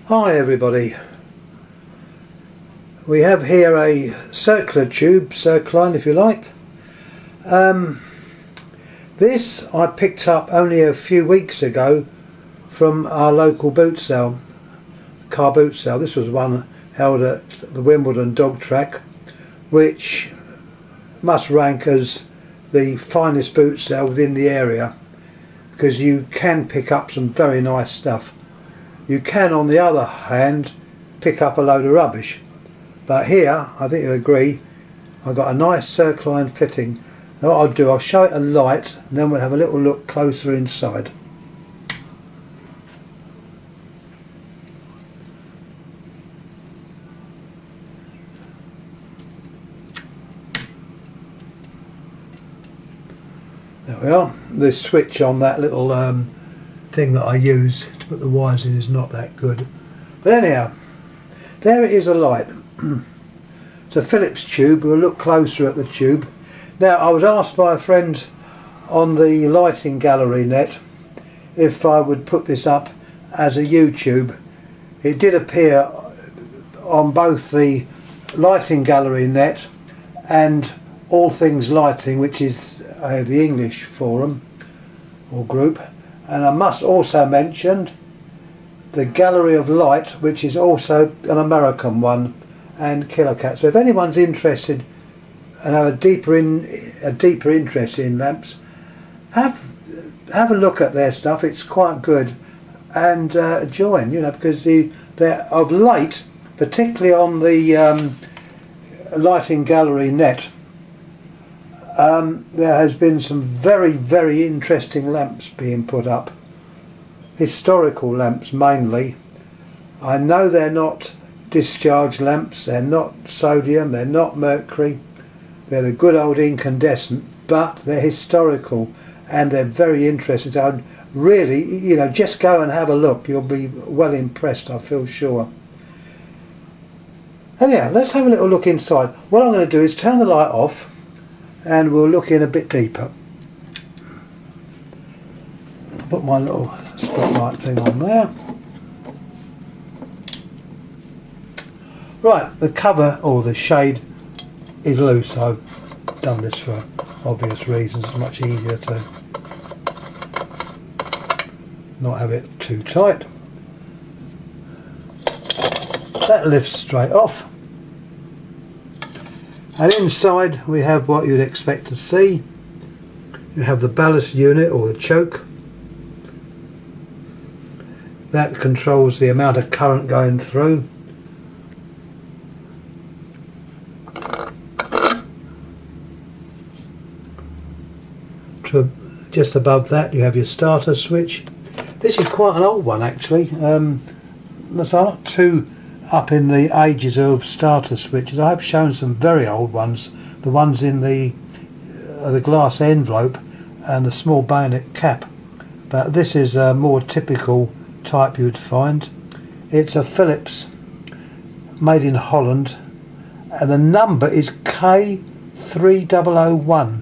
Hi everybody, we have here a circular tube, Circline if you like. This I picked up only a few weeks ago from our local boot sale, car boot sale. This was one held at the Wimbledon dog track, which must rank as the finest boot sale within the area, because you can pick up some very nice stuff. You can, on the other hand, pick up a load of rubbish, but here I think you'll agree I've got a nice Circline fitting. Now what I'll do, I'll show it a light and then we'll have a little look closer inside. There we are. The switch on that little thing that I use to put the wires in is not that good, but anyhow, there it is, a light. It's a Phillips tube. We'll look closer at the tube. Now, I was asked by a friend on the lighting gallery net if I would put this up as a YouTube. It did appear on both the lighting gallery net and All Things Lighting, which is the English forum or group. And I must also mention the Gallery of Light, which is also an American one, and Killer Cat. So if anyone's interested and have a deeper interest in lamps, have a look at their stuff. It's quite good, and join, because they're of late, particularly on the lighting gallery net. There has been some very interesting lamps being put up, historical lamps mainly. I know they're not discharge lamps, they're not sodium, they're not mercury, they're the good old incandescent, but they're historical and they're very interesting. So I'd really, just go and have a look. You'll be well impressed, I feel sure. Anyhow, let's have a little look inside. What I'm going to do is turn the light off and we'll look in a bit deeper. I'll put my little spotlight thing on there. Right, the cover or the shade is loose. I've done this for obvious reasons. It's much easier to not have it too tight. That lifts straight off. And inside we have what you'd expect to see. You have the ballast unit or the choke. That controls the amount of current going through. Just above that you have your starter switch. This is quite an old one actually. I'm not too up in the ages of starter switches. I have shown some very old ones, the ones in the glass envelope and the small bayonet cap, but this is a more typical type you'd find. It's a Phillips, made in Holland, and the number is K3001.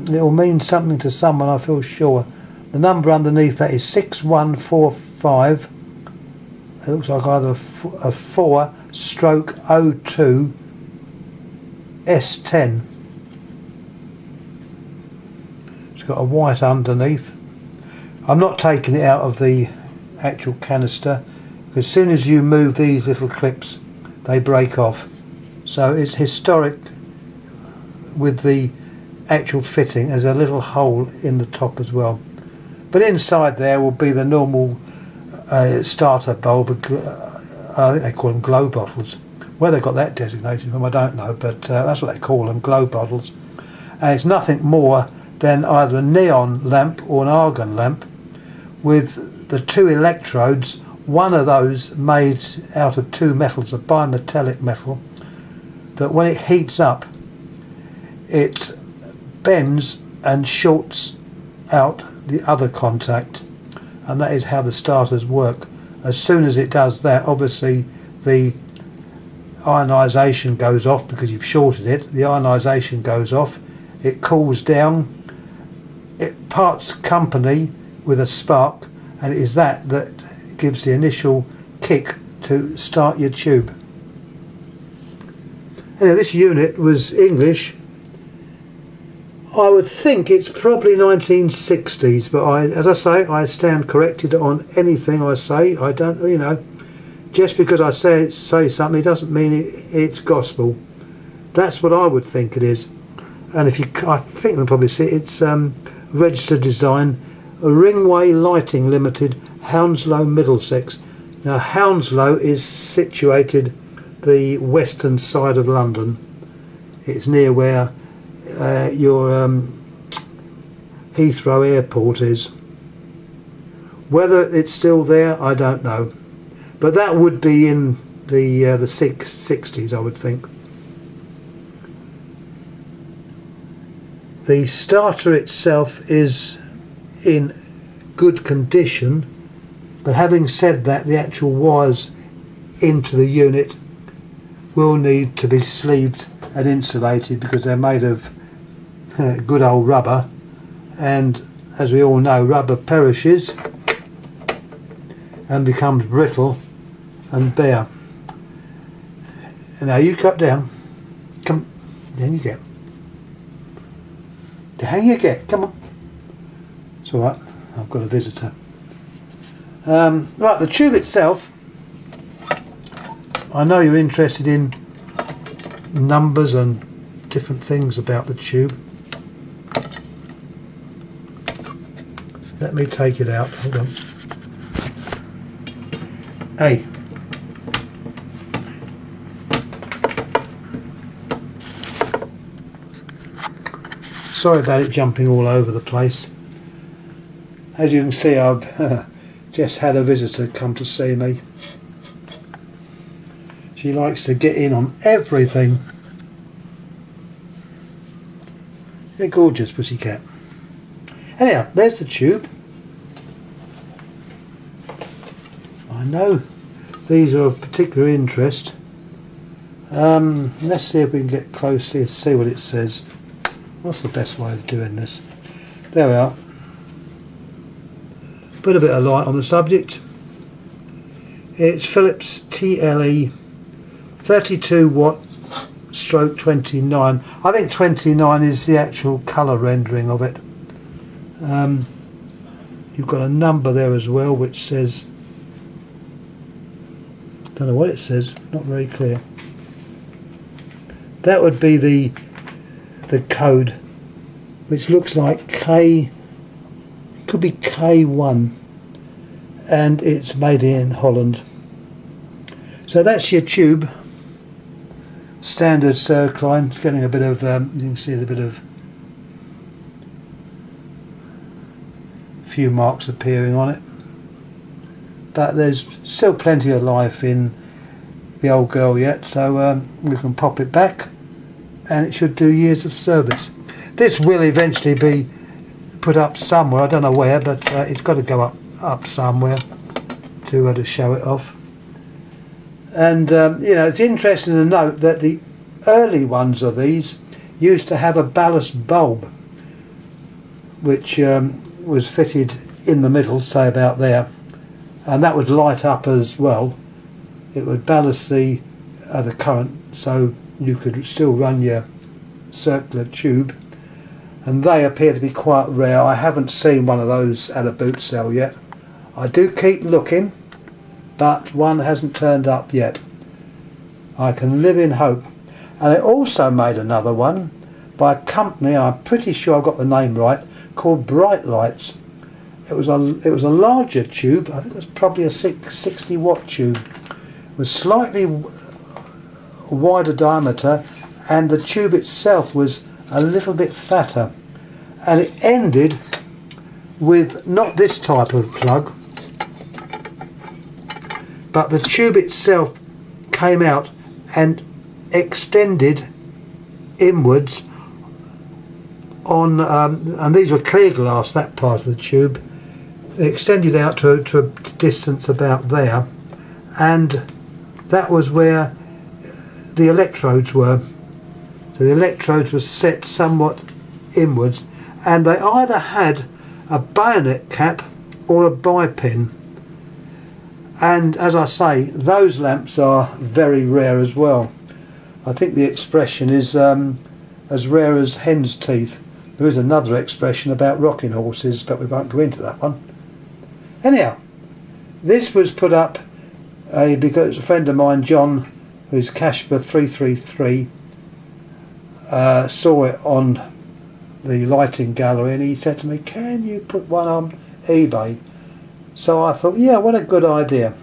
It will mean something to someone, I feel sure. The number underneath that is 6145. It looks like either a 4/02 S10. It's got a white underneath. I'm not taking it out of the actual canister, because as soon as you move these little clips they break off. So it's historic with the actual fitting. There's a little hole in the top as well, but inside there will be the normal starter bulb. I think they call them glow bottles. Where they got that designation from I don't know, but that's what they call them, glow bottles. And it's nothing more than either a neon lamp or an argon lamp with the two electrodes, one of those made out of two metals, a bimetallic metal, that when it heats up it bends and shorts out the other contact, and that is how the starters work. As soon as it does that, obviously the ionisation goes off because you've shorted it. The ionisation goes off, it cools down, it parts company with a spark, and it is that gives the initial kick to start your tube. Anyway, this unit was English. I would think it's probably 1960s, but as I say, I stand corrected on anything I say. I don't, you know, just because I say something doesn't mean it's gospel. That's what I would think it is. And if you, I think you'll probably see it, it's registered design, Ringway Lighting Limited, Hounslow, Middlesex. Now Hounslow is situated the western side of London. It's near where your Heathrow Airport is. Whether it's still there, I don't know, but that would be in the 60s, I would think. The starter itself is in good condition, but having said that, the actual wires into the unit will need to be sleeved and insulated because they're made of good old rubber, and as we all know, rubber perishes and becomes brittle and bare. And now you cut down, come, down you get. Down you get, come on. It's alright, I've got a visitor. Right, the tube itself, I know you're interested in numbers and different things about the tube. Let me take it out, hold on. A. Sorry about it jumping all over the place. As you can see, I've just had a visitor come to see me. She likes to get in on everything. They're gorgeous, pussycat. Anyhow, there's the tube. I know these are of particular interest. Let's see if we can get close here, see what it says. What's the best way of doing this? There we are. Put a bit of light on the subject. It's Philips TLE 32 watt stroke 29. I think 29 is the actual colour rendering of it. You've got a number there as well which says, don't know what it says, not very clear. That would be the code, which looks like K, could be K1, and it's made in Holland. So that's your tube, standard Circline. It's getting a bit of, you can see a bit of few marks appearing on it, but there's still plenty of life in the old girl yet, so we can pop it back and it should do years of service. This will eventually be put up somewhere, I don't know where, but it's got to go up somewhere to show it off. And you know, it's interesting to note that the early ones of these used to have a ballast bulb which was fitted in the middle, say about there, and that would light up as well. It would ballast the current, so you could still run your circular tube, and they appear to be quite rare. I haven't seen one of those at a boot sale yet. I do keep looking, but one hasn't turned up yet. I can live in hope. And they also made another one by a company, and I'm pretty sure I've got the name right, called Bright Lights. It was a larger tube. I think it was probably a 60 watt tube. It was slightly wider diameter, and the tube itself was a little bit fatter, and it ended with not this type of plug, but the tube itself came out and extended inwards on, and these were clear glass, that part of the tube. It extended out to a distance about there, and that was where the electrodes were. So the electrodes were set somewhat inwards, and they either had a bayonet cap or a bipin. And as I say, those lamps are very rare as well. I think the expression is as rare as hen's teeth. There is another expression about rocking horses, but we won't go into that one. Anyhow, this was put up because a friend of mine, John, who's Cashper 333, saw it on the lighting gallery, and he said to me, can you put one on eBay? So I thought, yeah, what a good idea.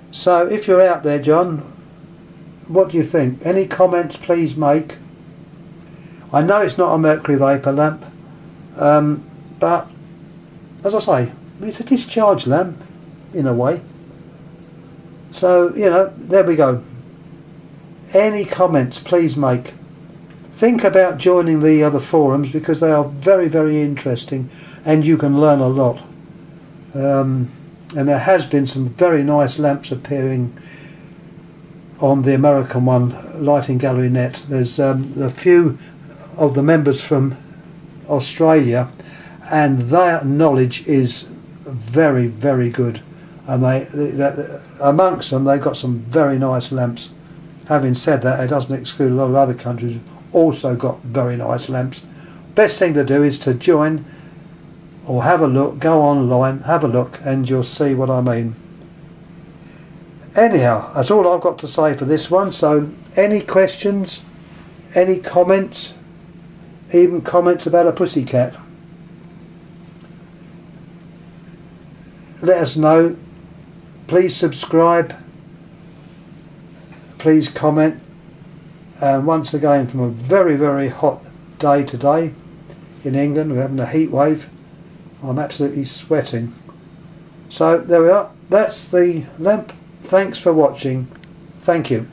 So if you're out there, John, what do you think? Any comments please make. I know it's not a mercury vapour lamp, but as I say, it's a discharge lamp in a way. So, you know, there we go. Any comments please make. Think about joining the other forums because they are very, very interesting and you can learn a lot. And there has been some very nice lamps appearing on the American one, Lighting Gallery Net. There's a few of the members from Australia, and their knowledge is very, very good. And they amongst them, they've got some very nice lamps. Having said that, it doesn't exclude a lot of other countries who've also got very nice lamps. Best thing to do is to join or have a look, go online, have a look, and you'll see what I mean. Anyhow, that's all I've got to say for this one. So any questions, any comments, even comments about a pussycat, let us know. Please subscribe, please comment. And once again, from a very, very hot day today in England, we're having a heat wave. I'm absolutely sweating. So there we are, that's the lamp. Thanks for watching. Thank you.